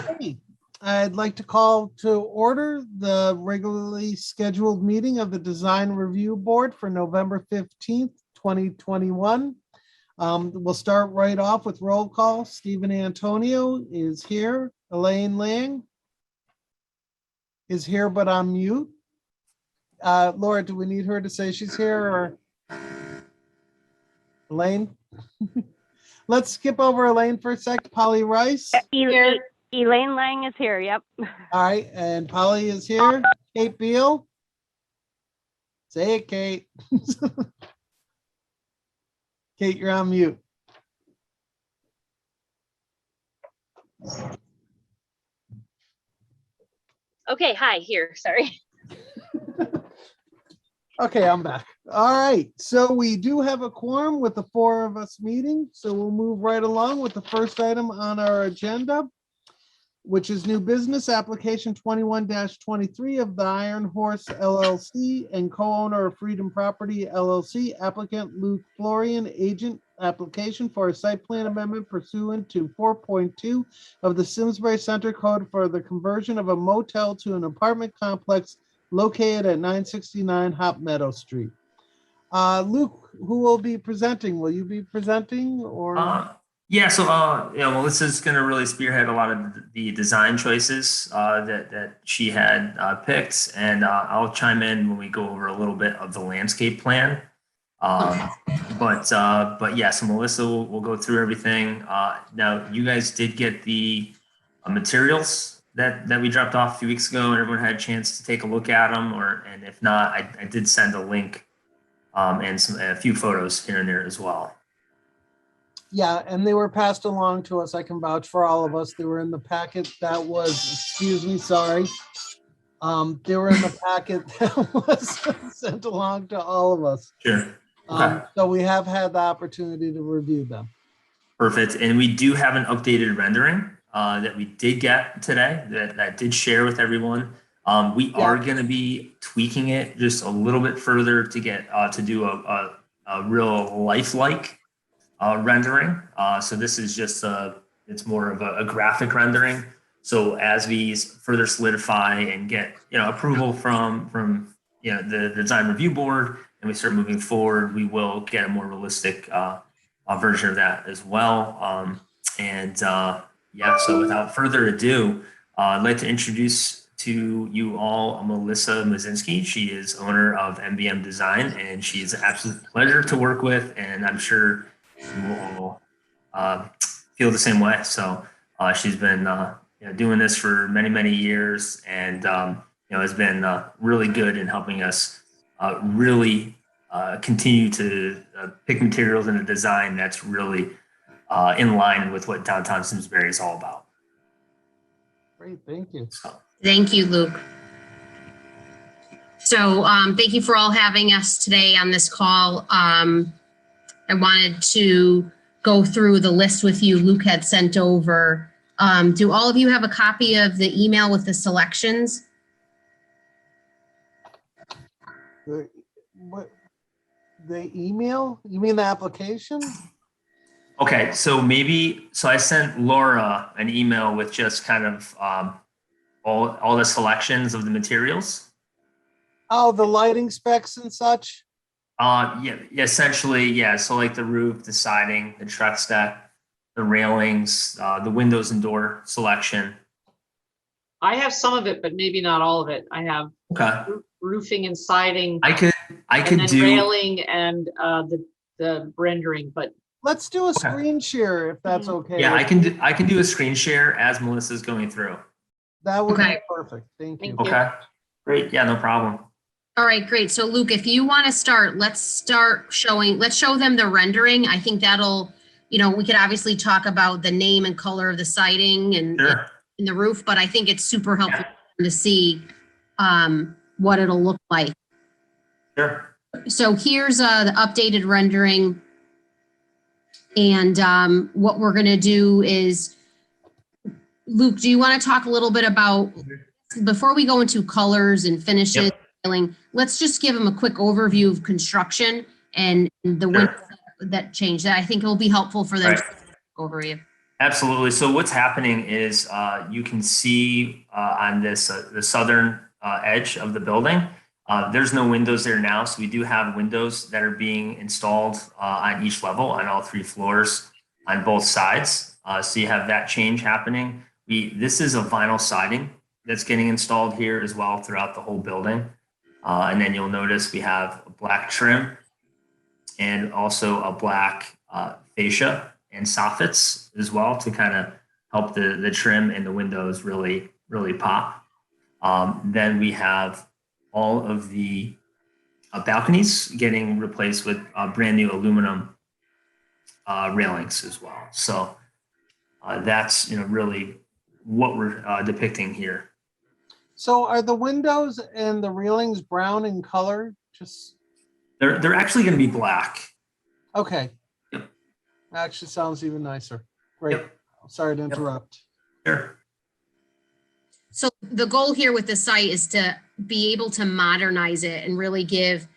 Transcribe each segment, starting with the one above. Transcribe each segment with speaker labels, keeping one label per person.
Speaker 1: Hey, I'd like to call to order the regularly scheduled meeting of the Design Review Board for November 15th, 2021. We'll start right off with roll call. Stephen Antonio is here. Elaine Lang is here, but on mute. Laura, do we need her to say she's here or? Elaine? Let's skip over Elaine for a sec. Polly Rice.
Speaker 2: Elaine Lang is here. Yep.
Speaker 1: All right, and Polly is here. Kate Beal. Say it, Kate. Kate, you're on mute.
Speaker 3: Okay, hi, here, sorry.
Speaker 1: Okay, I'm back. All right, so we do have a quorum with the four of us meeting, so we'll move right along with the first item on our agenda, which is new business application 21-23 of the Iron Horse LLC and co-owner of Freedom Property LLC, applicant Luke Florian, agent, application for a site plan amendment pursuant to 4.2 of the Simsbury Center Code for the conversion of a motel to an apartment complex located at 969 Hop Meadow Street. Luke, who will be presenting? Will you be presenting or?
Speaker 4: Yeah, so Melissa's going to really spearhead a lot of the design choices that she had picked, and I'll chime in when we go over a little bit of the landscape plan. But yeah, so Melissa will go through everything. Now, you guys did get the materials that we dropped off a few weeks ago, and everyone had a chance to take a look at them, and if not, I did send a link and a few photos here and there as well.
Speaker 1: Yeah, and they were passed along to us. I can vouch for all of us. They were in the packet that was, excuse me, sorry. They were in the packet that was sent along to all of us.
Speaker 4: Sure. Okay.
Speaker 1: So we have had the opportunity to review them.
Speaker 4: Perfect. And we do have an updated rendering that we did get today that I did share with everyone. We are going to be tweaking it just a little bit further to get to do a real lifelike rendering. So this is just it's more of a graphic rendering. So as we further solidify and get approval from the design review board, and we start moving forward, we will get a more realistic version of that as well. Yeah, so without further ado, I'd like to introduce to you all Melissa Mazinski. She is owner of MBM Design, and she is an absolute pleasure to work with, and I'm sure you will feel the same way. So she's been doing this for many years, and has been really good in helping us really continue to pick materials in a design that's really in line with what downtown Simsbury is all about.
Speaker 1: Great, thank you.
Speaker 5: Thank you, Luke. So thank you for all having us today on this call. I wanted to go through the list with you Luke had sent over. Do all of you have a copy of the email with the selections?
Speaker 1: What, the email? You mean the application?
Speaker 4: Okay, so I sent Laura an email with just kind of all the selections of the materials.
Speaker 1: Oh, the lighting specs and such?
Speaker 4: Yeah, essentially, yeah. So like the roof, the siding, the truck stack, the railings, the windows and door selection.
Speaker 6: I have some of it, but maybe not all of it. I have roofing and siding.
Speaker 4: I could do
Speaker 6: railing and the rendering, but
Speaker 1: let's do a screen share if that's okay.
Speaker 4: Yeah, I can do a screen share as Melissa's going through.
Speaker 1: That would be perfect. Thank you.
Speaker 4: Okay, great. Yeah, no problem.
Speaker 5: All right, great. So Luke, if you want to start, let's show them the rendering. I think that'll, we could obviously talk about the name and color of the siding and the roof, but I think it's super helpful to see what it'll look like.
Speaker 4: Sure.
Speaker 5: So here's the updated rendering. And what we're going to do is, Luke, do you want to talk a little bit about, before we go into colors and finishes, let's just give them a quick overview of construction and the windows that changed. That I think it will be helpful for them to overview.
Speaker 4: Absolutely. So what's happening is you can see on this the southern edge of the building, there's no windows there now. So we do have windows that are being installed on each level on all 3 floors on both sides. So you have that change happening. This is a vinyl siding that's getting installed here as well throughout the whole building. And then you'll notice we have a black trim and also a black fascia and soffits as well to kind of help the trim and the windows really pop. Then we have all of the balconies getting replaced with brand new aluminum railings as well. So that's really what we're depicting here.
Speaker 1: So are the windows and the railings brown in color? Just
Speaker 4: They're actually going to be black.
Speaker 1: okay.
Speaker 4: Yep.
Speaker 1: Actually sounds even nicer. Great.
Speaker 4: Yep.
Speaker 1: Sorry to interrupt.
Speaker 4: Sure.
Speaker 5: So the goal here with the site is to be able to modernize it and really give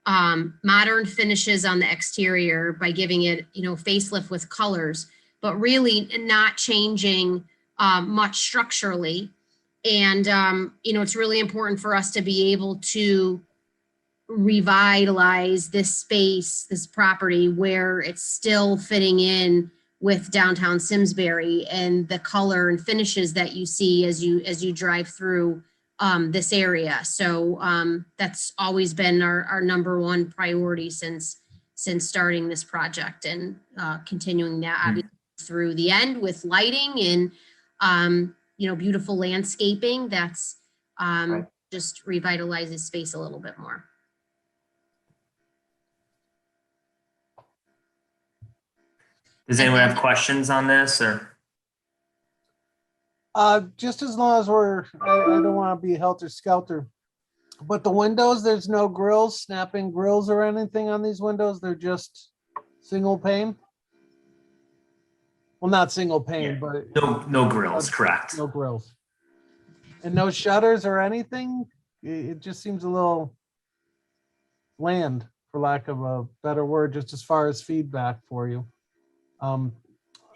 Speaker 5: modern finishes on the exterior by giving it, facelift with colors, but really not changing much structurally. And, it's really important for us to be able to revitalize this space, this property where it's still fitting in with downtown Simsbury and the color and finishes that you see as you drive through this area. So that's always been our number one priority since starting this project, and continuing that obviously through the end with lighting and beautiful landscaping that's
Speaker 4: Right.
Speaker 5: just revitalizes space a little bit more.
Speaker 4: Does anyone have questions on this or?
Speaker 1: Just as long as I don't want to be helter-skelter, but the windows, there's no grills, snapping grills or anything on these windows. They're just single pane. Well, not single pane,
Speaker 4: Yeah.
Speaker 1: but
Speaker 4: No grills, correct.
Speaker 1: no grills. And no shutters or anything. It just seems a little bland, for lack of a better word, just as far as feedback for you. I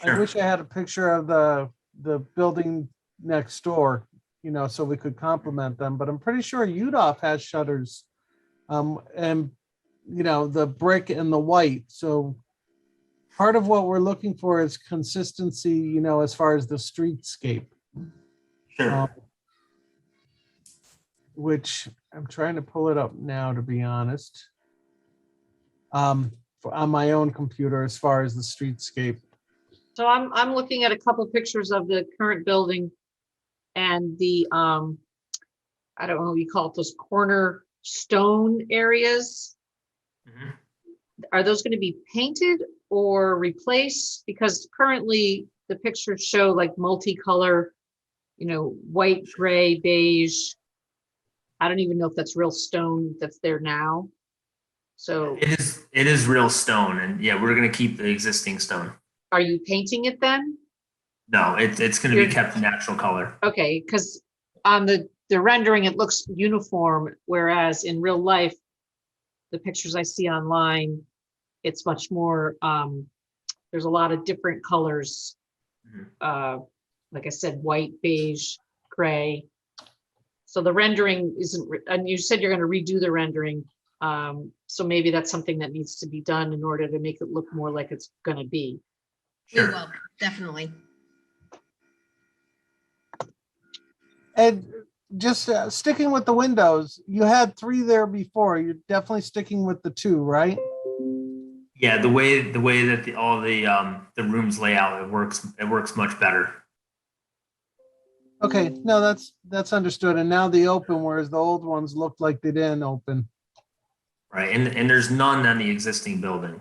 Speaker 4: Sure.
Speaker 1: wish I had a picture of the building next door, so we could complement them, but I'm pretty sure UDOF has shutters. And the brick and the white. So part of what we're looking for is consistency, as far as the streetscape.
Speaker 4: Sure.
Speaker 1: Which I'm trying to pull it up now, to be honest. On my own computer, as far as the streetscape.
Speaker 6: So I'm looking at a couple pictures of the current building and the, I don't know what you call it, those corner stone areas.
Speaker 4: Mhm.
Speaker 6: Are those going to be painted or replaced? Because currently the pictures show like multicolor, white, gray, beige. I don't even know if that's real stone that's there now. So
Speaker 4: It is real stone, and yeah, we're going to keep the existing stone.
Speaker 6: are you painting it then?
Speaker 4: No, it's going to be kept natural color.
Speaker 6: Okay, because on the rendering, it looks uniform, whereas in real life, the pictures I see online, it's much more, there's a lot of different colors. Like I said, white, beige, gray. So the rendering isn't, and you said you're going to redo the rendering. So maybe that's something that needs to be done in order to make it look more like it's going to be.
Speaker 5: We
Speaker 4: Sure.
Speaker 5: will, definitely.
Speaker 1: And just sticking with the windows, you had 3 there before. You're definitely sticking with the 2, right?
Speaker 4: Yeah, the way that all the rooms lay out, it works much better.
Speaker 1: Okay, no, that's understood. And now the open, whereas the old ones looked like they didn't open.
Speaker 4: Right, and there's none on the existing building.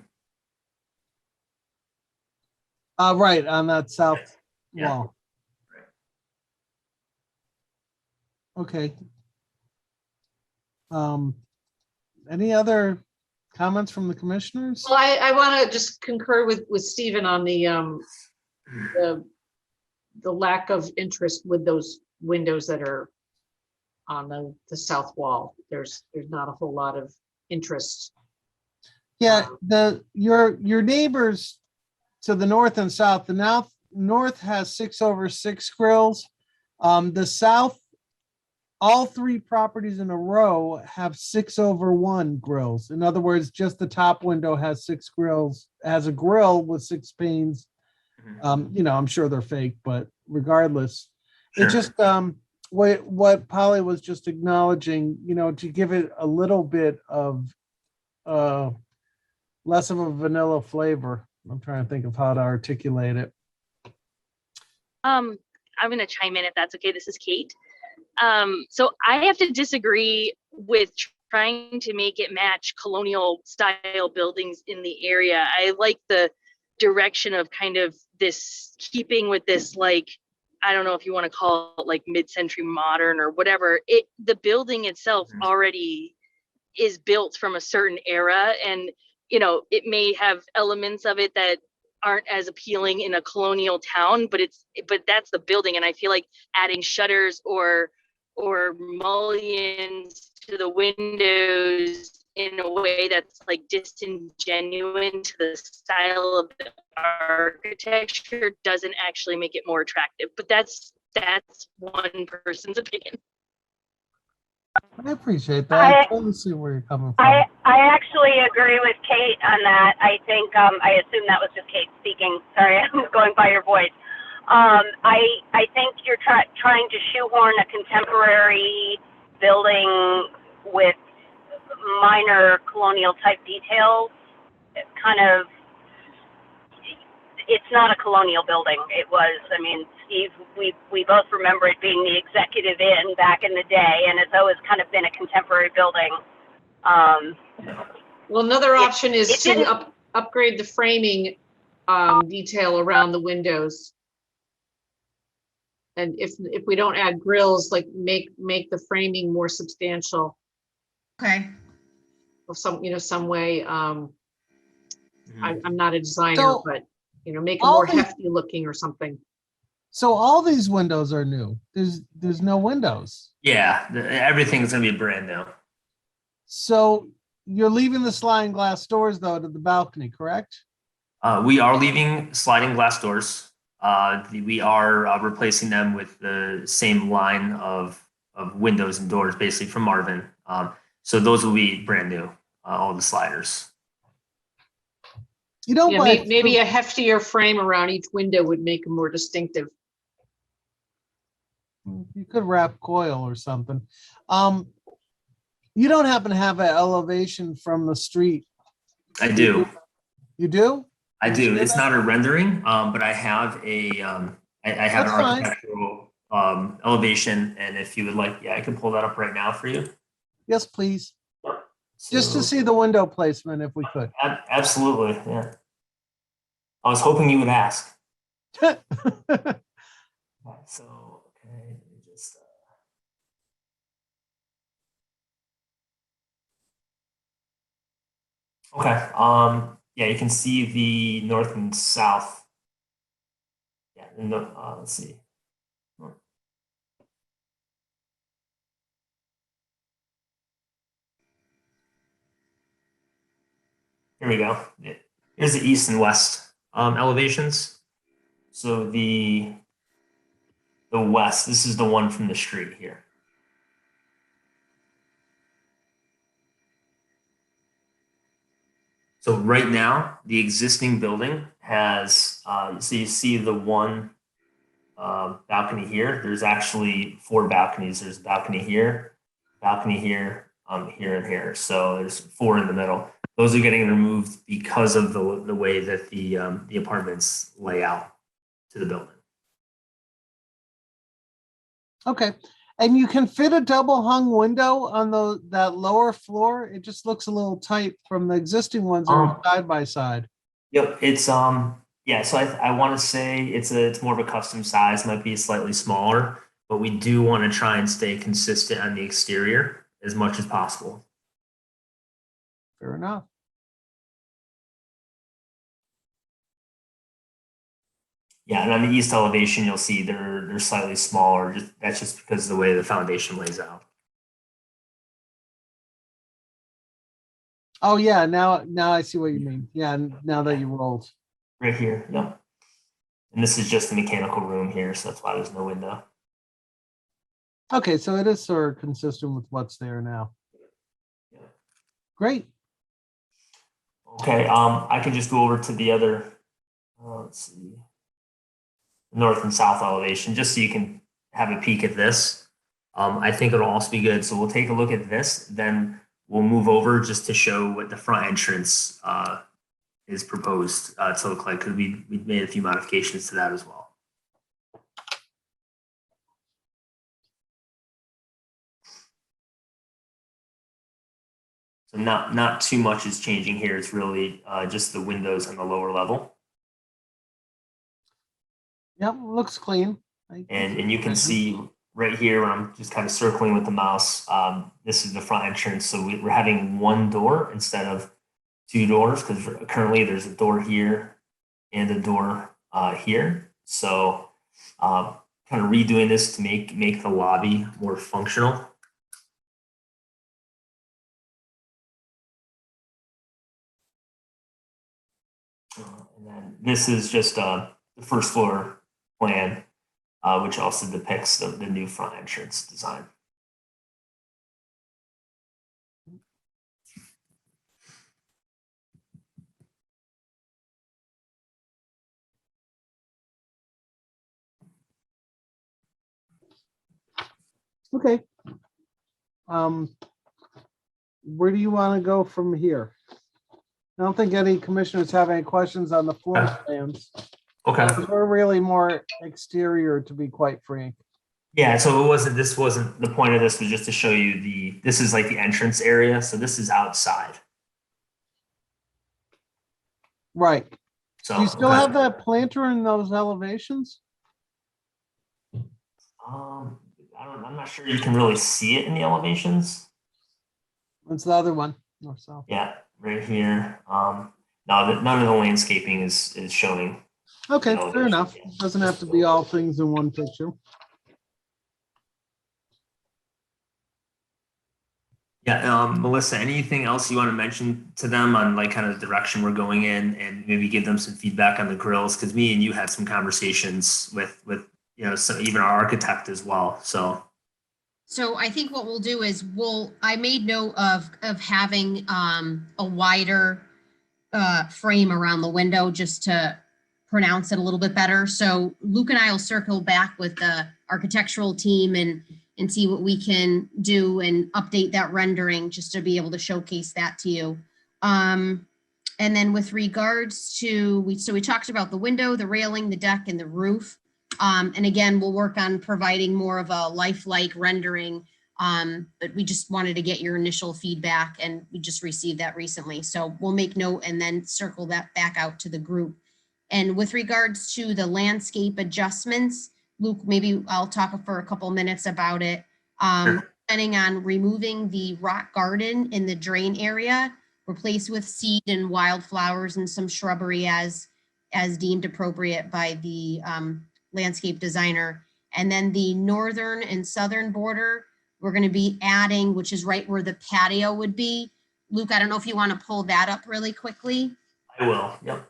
Speaker 1: Right, on that south
Speaker 4: Yeah.
Speaker 1: wall. Okay. Any other comments from the commissioners?
Speaker 6: Well, I want to just concur with Stephen on the lack of interest with those windows that are on the south wall. There's not a whole lot of interest.
Speaker 1: Yeah, your neighbors to the north and south, the north has 6/6 grills. The south, all three properties in a row have 6/1 grills. In other words, just the top window has 6 grills, has a grill with 6 panes. You know, I'm sure they're fake, but regardless,
Speaker 4: Sure.
Speaker 1: it just what Polly was just acknowledging, you know, to give it a little bit of less of a vanilla flavor. I'm trying to think of how to articulate it.
Speaker 3: I'm gonna chime in if that's okay. This is Kate. So I have to disagree with trying to make it match colonial style buildings in the area. I like the direction of kind of this keeping with this, like, I don't know if you want to call it like mid-century modern or whatever. The building itself already is built from a certain era, and you know, it may have elements of it that aren't as appealing in a colonial town, but that's the building. And I feel like adding shutters or mullions to the windows in a way that's like disingenuous to the style of the architecture doesn't actually make it more attractive. But that's one person's opinion.
Speaker 1: I appreciate that. I totally see where you're coming from.
Speaker 2: I actually agree with Kate on that. I think, I assume that was just Kate speaking. Sorry, I'm going by your voice. I think you're trying to shoehorn a contemporary building with minor colonial type details. It's kind of, it's not a colonial building. It was, I mean, Steve, we both remember it being the Executive Inn back in the day, and it's always kind of been a contemporary building.
Speaker 6: Well, another option is
Speaker 2: it
Speaker 6: to
Speaker 2: didn't-
Speaker 6: upgrade the framing detail around the windows. And if we don't add grills, like make the framing more substantial
Speaker 5: Okay.
Speaker 6: or some way. I'm not a designer,
Speaker 1: So,
Speaker 6: but you know, make it
Speaker 1: all
Speaker 6: more
Speaker 1: the-
Speaker 6: hefty looking or something.
Speaker 1: So all these windows are new. There's no windows.
Speaker 4: Yeah, everything's gonna be brand new.
Speaker 1: So you're leaving the sliding glass doors though to the balcony, correct?
Speaker 4: We are leaving sliding glass doors. We are replacing them with the same line of windows and doors, basically from Marvin. So those will be brand new, all the sliders.
Speaker 1: You know,
Speaker 6: Yeah,
Speaker 1: but
Speaker 6: maybe a heftier frame around each window would make them more distinctive.
Speaker 1: you could wrap coil or something. You don't happen to have an elevation from the street?
Speaker 4: I do.
Speaker 1: You do?
Speaker 4: I
Speaker 1: Can you
Speaker 4: do.
Speaker 1: share
Speaker 4: It's
Speaker 1: that?
Speaker 4: not a rendering, but I have a I have
Speaker 1: That's
Speaker 4: an
Speaker 1: fine.
Speaker 4: architectural elevation, and if you would like, yeah, I can pull that up right now for you.
Speaker 1: Yes, please. Just to
Speaker 4: So-
Speaker 1: see the window placement, if we could.
Speaker 4: Absolutely, yeah. I was hoping you would ask. So, okay, let me just. Okay. Yeah, you can see the north and south. Yeah. And let's see. Here we go. Here's the east and west elevations. So the west. This is the one from the street here. So right now, the existing building has, so you see the one balcony here. There's actually 4 balconies. There's a balcony here, here, here, and here. So there's 4 in the middle. Those are getting removed because of the way that the apartments lay out to the building.
Speaker 1: Okay. And you can fit a double hung window on that lower floor. It just looks a little tight from the existing ones that are side by side.
Speaker 4: Yep, it's yeah. So I want to say it's more of a custom size. Might be slightly smaller, but we do want to try and stay consistent on the exterior as much as possible.
Speaker 1: Fair enough.
Speaker 4: Yeah, and on the east elevation, you'll see they're slightly smaller. That's just because of the way the foundation lays out.
Speaker 1: Oh yeah, now I see what you mean. Yeah, now that you rolled.
Speaker 4: Right here, yeah. And this is just the mechanical room here, so that's why there's no window.
Speaker 1: Okay, so it is sort of consistent with what's there now.
Speaker 4: Yeah.
Speaker 1: Great.
Speaker 4: Okay, I can just go over to the other, let's see, north and south elevation, just so you can have a peek at this. I think it'll also be good. So we'll take a look at this, then we'll move over just to show what the front entrance is proposed to look like, because we made a few modifications to that as well. So not too much is changing here. It's really just the windows on the lower level.
Speaker 1: Yep, looks clean.
Speaker 4: And you can see right here when I'm just kind of circling with the mouse, this is the front entrance. So we're having one door instead of two doors, because currently there's a door here and a door here. So kind of redoing this to make the lobby more functional. And then this is just the first floor plan, which also depicts the new front entrance design.
Speaker 1: Okay. Where do you want to go from here? I don't think any commissioners have any questions on the floor plans.
Speaker 4: Okay.
Speaker 1: We're really more exterior, to be quite frank.
Speaker 4: Yeah, so this wasn't the point of this, was just to show you this is like the entrance area. So this is outside.
Speaker 1: Right.
Speaker 4: So
Speaker 1: Do you still have that planter in those elevations?
Speaker 4: I'm not sure you can really see it in the elevations.
Speaker 1: What's the other one? North south.
Speaker 4: Yeah, right here. None of the landscaping is showing.
Speaker 1: Okay, fair enough. Doesn't have to be all things in one picture.
Speaker 4: Yeah, Melissa, anything else you want to mention to them on like kind of the direction we're going in, and maybe give them some feedback on the grills? Because me and you had some conversations with so even our architect as well. So
Speaker 5: I think what we'll do is I made note of having a wider frame around the window just to pronounce it a little bit better. So Luke and I will circle back with the architectural team and see what we can do and update that rendering just to be able to showcase that to you. And then with regards to, we talked about the window, the railing, the deck, and the roof. And again, we'll work on providing more of a lifelike rendering, but we just wanted to get your initial feedback, and we just received that recently. So we'll make note and then circle that back out to the group. And with regards to the landscape adjustments, Luke, maybe I'll talk for a couple minutes about it.
Speaker 4: Sure.
Speaker 5: Planning on removing the rock garden in the drain area, replace with seed and wildflowers and some shrubbery as deemed appropriate by the landscape designer. And then the northern and southern border, we're going to be adding, which is right where the patio would be. Luke, I don't know if you want to pull that up really quickly.
Speaker 4: I will. Yep.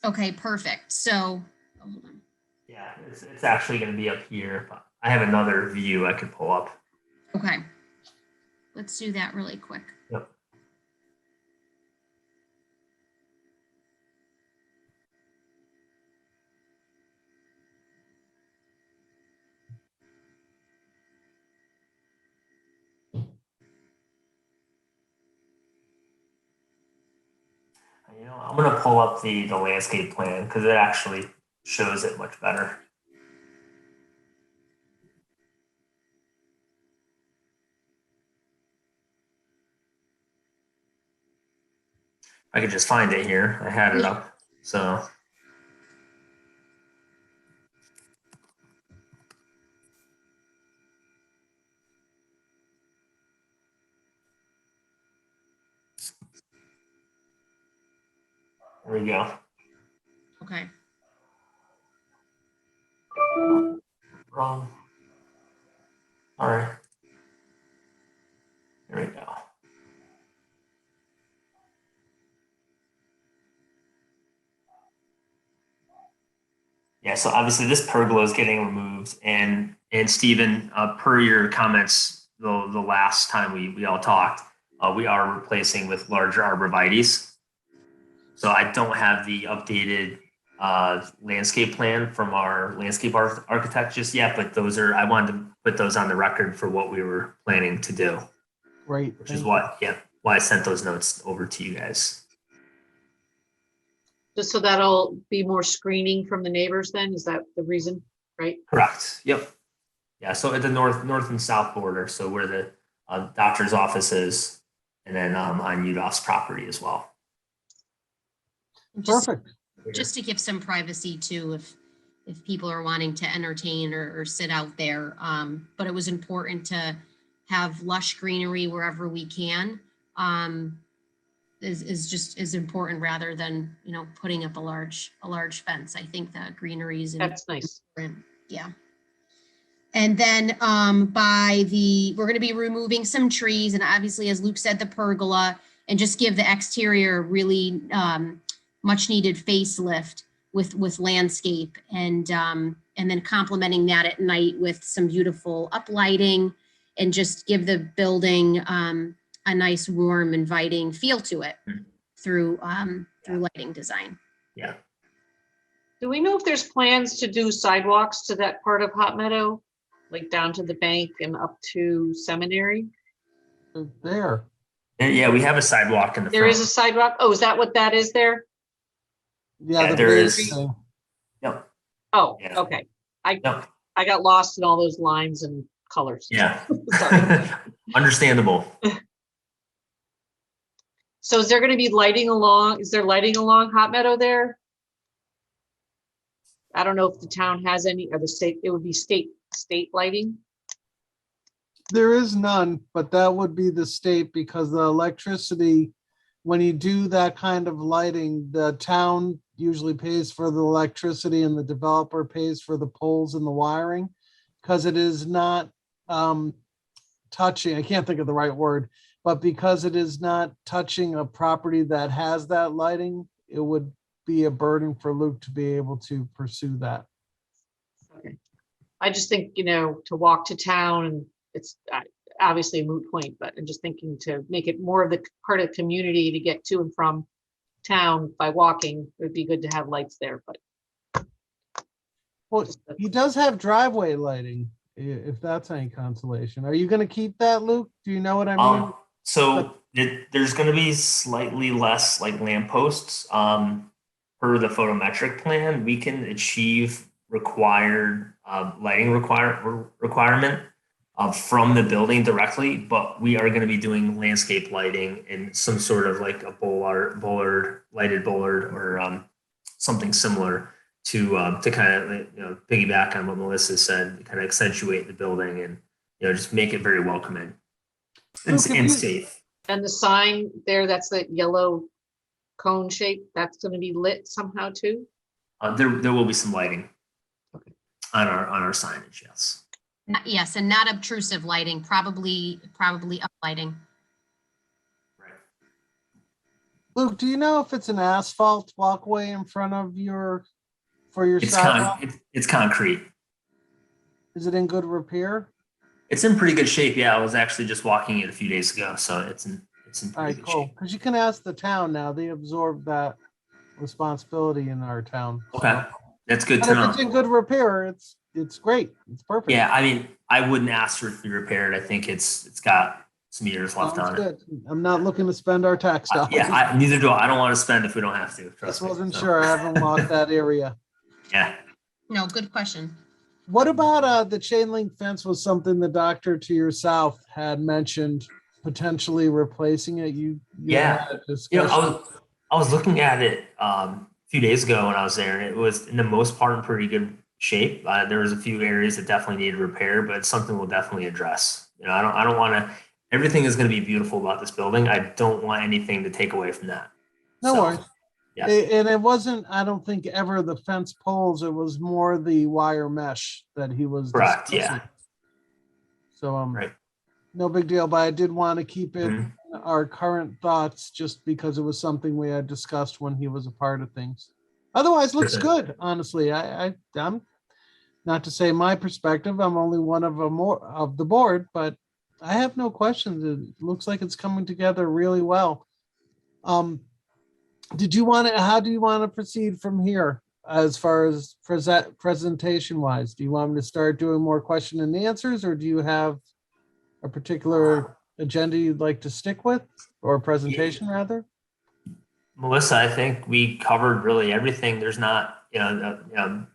Speaker 5: Okay, perfect. So, hold on.
Speaker 4: Yeah, it's actually going to be up here. I have another view I could pull up.
Speaker 5: Okay, let's do that really quick.
Speaker 4: Yep. I'm going to pull up the landscape plan because it actually shows it much better. I could just find it here. I had it up. So there we go.
Speaker 5: Okay.
Speaker 4: Wrong. All right. There we go. Yeah, so obviously this pergola is getting removed, and Stephen, per your comments the last time we all talked, we are replacing with larger arborvitaes. So I don't have the updated landscape plan from our landscape architect just yet, but those are, I wanted to put those on the record for what we were planning to do,
Speaker 1: Great.
Speaker 4: which is why I sent those notes over to you guys.
Speaker 6: Just so that'll be more screening from the neighbors then? Is that the reason, right?
Speaker 4: Correct. Yep. Yeah. So at the north and south border, so where the doctor's office is, and then on UDOF's property as well.
Speaker 1: Perfect.
Speaker 5: Just to give some privacy too, if people are wanting to entertain or sit out there. But it was important to have lush greenery wherever we can. Is just as important rather than, you know, putting up a large fence. I think that greenery is
Speaker 6: That's nice.
Speaker 5: yeah. And then we're going to be removing some trees, and obviously, as Luke said, the pergola, and just give the exterior really much needed facelift with landscape, and then complementing that at night with some beautiful uplighting, and just give the building a nice, warm, inviting feel to it through lighting design.
Speaker 4: Yeah.
Speaker 6: Do we know if there's plans to do sidewalks to that part of Hot Meadow, like down to the bank and up to Seminary?
Speaker 1: There.
Speaker 4: Yeah, we have a sidewalk in the
Speaker 6: There
Speaker 4: front.
Speaker 6: is a sidewalk? Oh, is that what that is there?
Speaker 1: Yeah, the
Speaker 4: there
Speaker 1: base
Speaker 4: is.
Speaker 1: thing.
Speaker 4: Yep.
Speaker 6: Oh,
Speaker 4: Yeah.
Speaker 6: okay. I
Speaker 4: Yep.
Speaker 6: got lost in all those lines and colors.
Speaker 4: Yeah.
Speaker 6: Sorry.
Speaker 4: Understandable.
Speaker 6: So is there going to be lighting along? Is there lighting along Hot Meadow there? I don't know if the town has any, or the state, it would be state lighting.
Speaker 1: There is none, but that would be the state, because the electricity, when you do that kind of lighting, the town usually pays for the electricity and the developer pays for the poles and the wiring, because it is not touching, I can't think of the right word, but because it is not touching a property that has that lighting, it would be a burden for Luke to be able to pursue that.
Speaker 6: Okay. I just think, you know, to walk to town, and it's obviously a moot point, but I'm just thinking to make it more of the part of the community to get to and from town by walking, it would be good to have lights there, but.
Speaker 1: Well, he does have driveway lighting, if that's any consolation. Are you going to keep that, Luke? Do you know what I mean?
Speaker 4: So there's going to be slightly less like lampposts. Per the photometric plan, we can achieve required lighting requirement from the building directly, but we are going to be doing landscape lighting and some sort of like a lighted bollard, or something similar to kind of, you know, piggyback on what Melissa said, kind of accentuate the building and, you know, just make it very welcoming and safe.
Speaker 6: And the sign there, that's the yellow cone shape, that's going to be lit somehow too?
Speaker 4: There will be some lighting
Speaker 6: Okay.
Speaker 4: on our signage, yes.
Speaker 5: Yes, and not obtrusive lighting, probably uplighting.
Speaker 4: Right.
Speaker 1: Luke, do you know if it's an asphalt walkway in front of your
Speaker 4: It's
Speaker 1: sidewalk?
Speaker 4: it's concrete.
Speaker 1: Is it in good repair?
Speaker 4: It's in pretty good shape. Yeah, I was actually just walking it a few days ago, so it's in
Speaker 1: All
Speaker 4: pretty
Speaker 1: right,
Speaker 4: good
Speaker 1: cool.
Speaker 4: shape.
Speaker 1: Because you can ask the town now. They absorb that responsibility in our town.
Speaker 4: Okay, that's good
Speaker 1: But
Speaker 4: to
Speaker 1: if it's
Speaker 4: know.
Speaker 1: in good repair, it's great. It's perfect.
Speaker 4: Yeah, I mean, I wouldn't ask for it to be repaired. I think it's got some years left
Speaker 1: Sounds
Speaker 4: on
Speaker 1: good. I'm not looking to spend our tax
Speaker 4: it.
Speaker 1: dollars.
Speaker 4: Yeah, neither do I. I don't want to spend if we don't have to.
Speaker 1: Just
Speaker 4: Trust me.
Speaker 1: wasn't
Speaker 4: So,
Speaker 1: sure. I haven't walked that area.
Speaker 4: Yeah.
Speaker 5: No, good question.
Speaker 1: What about the chain link fence was something the doctor to your south had mentioned potentially replacing it? You
Speaker 4: Yeah.
Speaker 1: had a
Speaker 4: You know,
Speaker 1: discussion.
Speaker 4: I was looking at it a few days ago when I was there, and it was in the most part in pretty good shape. There was a few areas that definitely needed repair, but it's something we'll definitely address. You know, I don't want to. Everything is going to be beautiful about this building. I don't want anything to take away from that.
Speaker 1: No worries.
Speaker 4: Yeah.
Speaker 1: And it wasn't, I don't think, ever the fence poles. It was more the wire mesh that he was
Speaker 4: Correct.
Speaker 1: discussing.
Speaker 4: Yeah.
Speaker 1: So
Speaker 4: Right.
Speaker 1: no big deal, but I did want to keep it
Speaker 4: Mhm.
Speaker 1: our current thoughts just because it was something we had discussed when he was a part of things. Otherwise, looks
Speaker 4: Perfect.
Speaker 1: good, honestly. I'm not to say my perspective, I'm only one of the board, but I have no questions. It looks like it's coming together really well. How do you want to proceed from here as far as presentation wise? Do you want me to start doing more question and answers, or do you have a particular agenda you'd like to stick with, or presentation rather?
Speaker 4: Melissa, I think we covered really everything. There's not,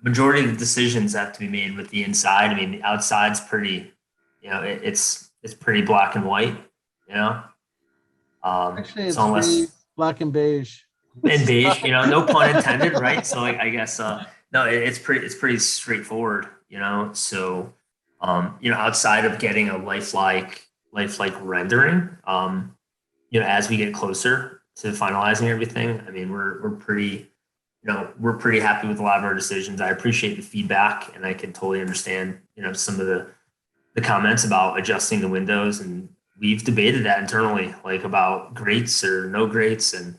Speaker 4: majority of the decisions have to be made with the inside. I mean, the outside's pretty, it's pretty black and white, you know.
Speaker 1: Actually, it's
Speaker 4: so unless
Speaker 1: pretty black and beige.
Speaker 4: and beige, no pun intended, right? So like, I guess, no, it's pretty straightforward, So, outside of getting a lifelike rendering, as we get closer to finalizing everything, I mean, we're pretty happy with a lot of our decisions. I appreciate the feedback, and I can totally understand, some of the comments about adjusting the windows, and we've debated that internally, like about grates or no grates, and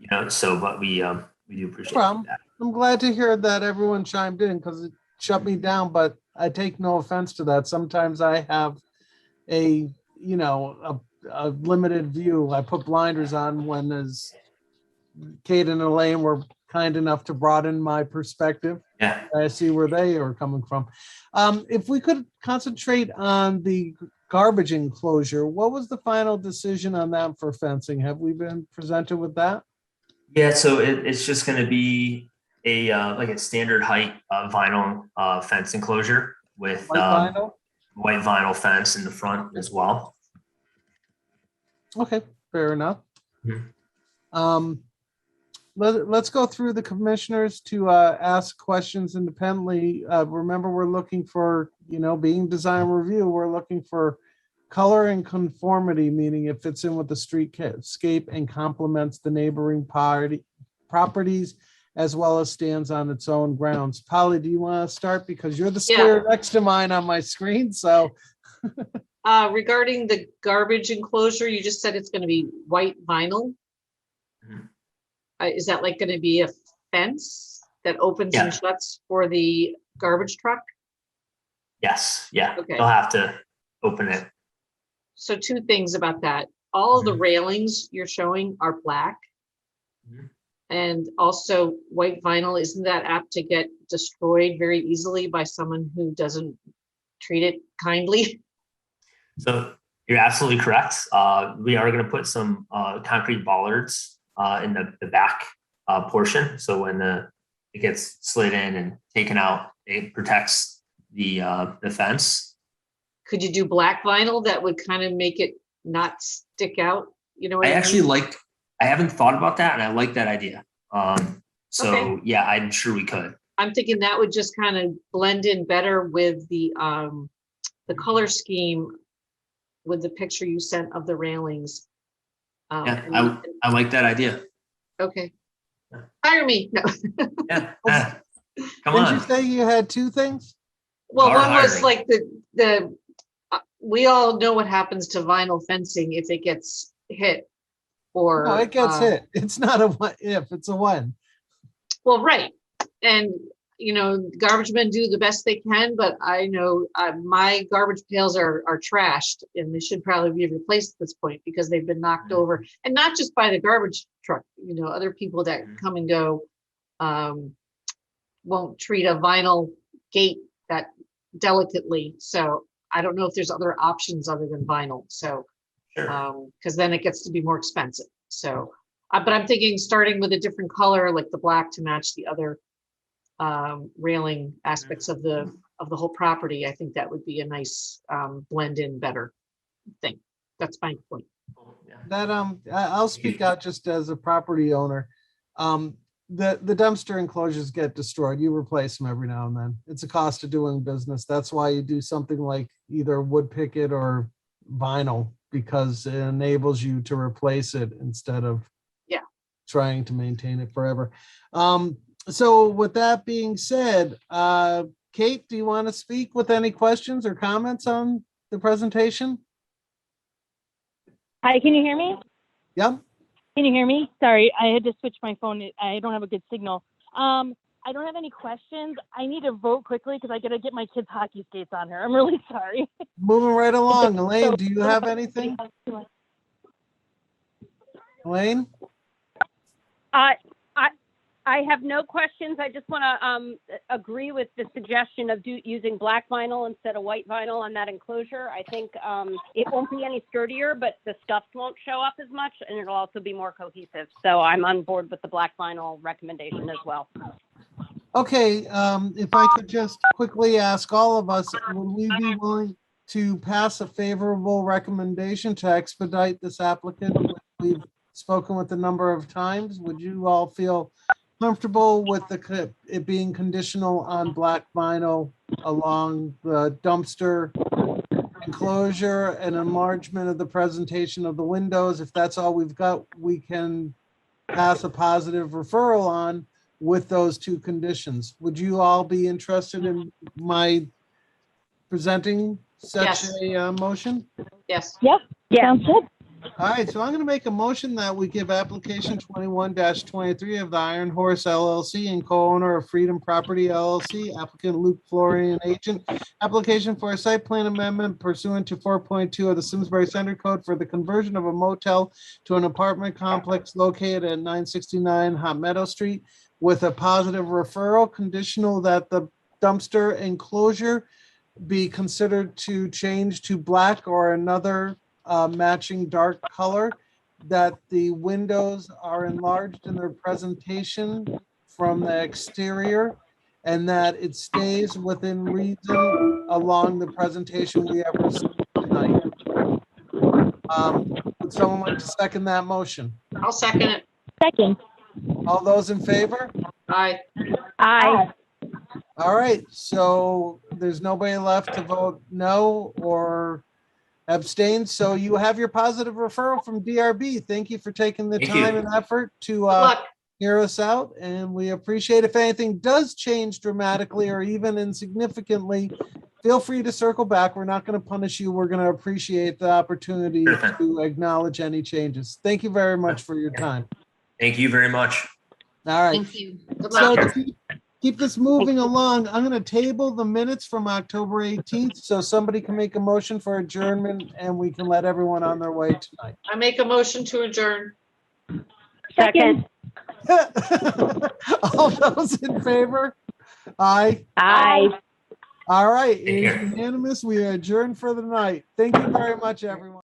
Speaker 4: but we do appreciate that.
Speaker 1: I'm glad to hear that everyone chimed in because it shut me down, but I take no offense to that. Sometimes I have a limited view. I put blinders on when, as Kate and Elaine were kind enough to broaden my perspective.
Speaker 4: Yeah.
Speaker 1: I see where they are coming from. If we could concentrate on the garbage enclosure, what was the final decision on that for fencing? Have we been presented with that?
Speaker 4: Yeah, so it's just going to be a standard height vinyl fence enclosure with
Speaker 1: White vinyl?
Speaker 4: white vinyl fence in the front as well.
Speaker 1: Okay, fair enough.
Speaker 4: Mhm.
Speaker 1: Let's go through the commissioners to ask questions independently. Remember, we're looking for, being design review, we're looking for color and conformity, meaning it fits in with the streetscape and complements the neighboring properties as well as stands on its own grounds. Polly, do you want to start? Because you're the square next to mine on my screen, so.
Speaker 6: Regarding the garbage enclosure, you just said it's going to be white vinyl.
Speaker 4: Mhm.
Speaker 6: Is that like going to be a fence that opens and shuts for the garbage truck?
Speaker 4: Yes. Yeah.
Speaker 6: Okay.
Speaker 4: They'll have to open it.
Speaker 6: So two things about that. All of the railings you're showing are black.
Speaker 4: Mhm.
Speaker 6: And also white vinyl, isn't that apt to get destroyed very easily by someone who doesn't treat it kindly?
Speaker 4: So you're absolutely correct. We are going to put some concrete bollards in the back portion. So when it gets slid in and taken out, it protects the fence.
Speaker 6: Could you do black vinyl that would kind of make it not stick out? You know what I
Speaker 4: actually
Speaker 6: mean?
Speaker 4: I haven't thought about that, and I like that idea.
Speaker 6: Okay.
Speaker 4: Yeah, I'm sure we could.
Speaker 6: I'm thinking that would just kind of blend in better with the color scheme with the picture you sent of the railings.
Speaker 4: Yeah, I like that idea.
Speaker 6: Okay.
Speaker 4: Yeah.
Speaker 6: Hire me. No.
Speaker 4: Yeah. Come
Speaker 1: Didn't
Speaker 4: on.
Speaker 1: you say you had two things?
Speaker 6: Well,
Speaker 4: Are
Speaker 6: one was
Speaker 4: hiring.
Speaker 6: like the we all know what happens to vinyl fencing if it gets hit or
Speaker 1: No, it gets hit. It's not a what if, it's a when.
Speaker 6: Well, right. And garbage men do the best they can, but I know my garbage pails are trashed and they should probably be replaced at this point because they've been knocked over, and not just by the garbage truck. Other people that come and go won't treat a vinyl gate that delicately. So I don't know if there's other options other than vinyl. So because then it gets to be more expensive. So but I'm thinking starting with a different color, like the black, to match the other railing aspects of the whole property. I think that would be a nice blend in better thing. That's my point.
Speaker 1: That I'll speak out just as a property owner. The dumpster enclosures get destroyed. You replace them every now and then. It's a cost of doing business. That's why you do something like either wood picket or vinyl, because it enables you to replace it instead of trying to maintain it forever. So with that being said, Kate, do you want to speak with any questions or comments on the presentation?
Speaker 7: Hi, can you hear me?
Speaker 1: Yep.
Speaker 7: Can you hear me? Sorry, I had to switch my phone. I don't have a good signal. I don't have any questions. I need to vote quickly because I got to get my kids' hockey skates on her. I'm really sorry.
Speaker 1: Moving right along. Elaine, do you have anything? Elaine?
Speaker 8: I have no questions. I just want to agree with the suggestion of using black vinyl instead of white vinyl on that enclosure. I think it won't be any sturdier, but the scuffs won't show up as much, and it'll also be more cohesive. So I'm on board with the black vinyl recommendation as well.
Speaker 1: Okay, if I could just quickly ask all of us, would we be willing to pass a favorable recommendation to expedite this applicant? We've spoken with a number of times. Would you all feel comfortable with it being conditional on black vinyl along the dumpster enclosure and enlargement of the presentation of the windows? If that's all we've got, we can pass a positive referral on with those two conditions. Would you all be interested in my presenting such a motion?
Speaker 6: Yes.
Speaker 7: Yep.
Speaker 8: Yeah.
Speaker 7: Sounds good.
Speaker 1: All right, so I'm going to make a motion that we give application 21-23 of the Iron Horse LLC and co-owner of Freedom Property LLC, applicant Luke Florian, agent, application for a site plan amendment pursuant to 4.2 of the Simsbury Center Code for the conversion of a motel to an apartment complex located at 969 Hot Meadow Street with a positive referral, conditional that the dumpster enclosure be considered to change to black or another matching dark color, that the windows are enlarged in their presentation from the exterior, and that it stays within reason along the presentation we have received tonight. Would someone like to second that motion?
Speaker 6: I'll second it.
Speaker 7: Second.
Speaker 1: All those in favor?
Speaker 6: Aye.
Speaker 8: Aye.
Speaker 1: All right, so there's nobody left to vote no or abstain. So you have your positive referral from DRB. Thank you for taking the
Speaker 4: Thank you.
Speaker 1: time and effort to
Speaker 6: Good luck.
Speaker 1: hear us out. And we appreciate if anything does change dramatically or even insignificantly, feel free to circle back. We're not going to punish you. We're going to appreciate the opportunity to acknowledge any changes. Thank you very much for your time.
Speaker 4: Thank you very much.
Speaker 1: All right.
Speaker 5: Thank you.
Speaker 6: Good
Speaker 1: So
Speaker 6: luck.
Speaker 1: to keep this moving along, I'm going to table the minutes from October 18th so somebody can make a motion for adjournment and we can let everyone on their way tonight.
Speaker 6: I make a motion to adjourn.
Speaker 8: Second.
Speaker 1: All those in favor? Aye.
Speaker 8: Aye.
Speaker 1: All right. It
Speaker 4: Take
Speaker 1: is
Speaker 4: care.
Speaker 1: unanimous. We are adjourned for the night. Thank you very much, everyone.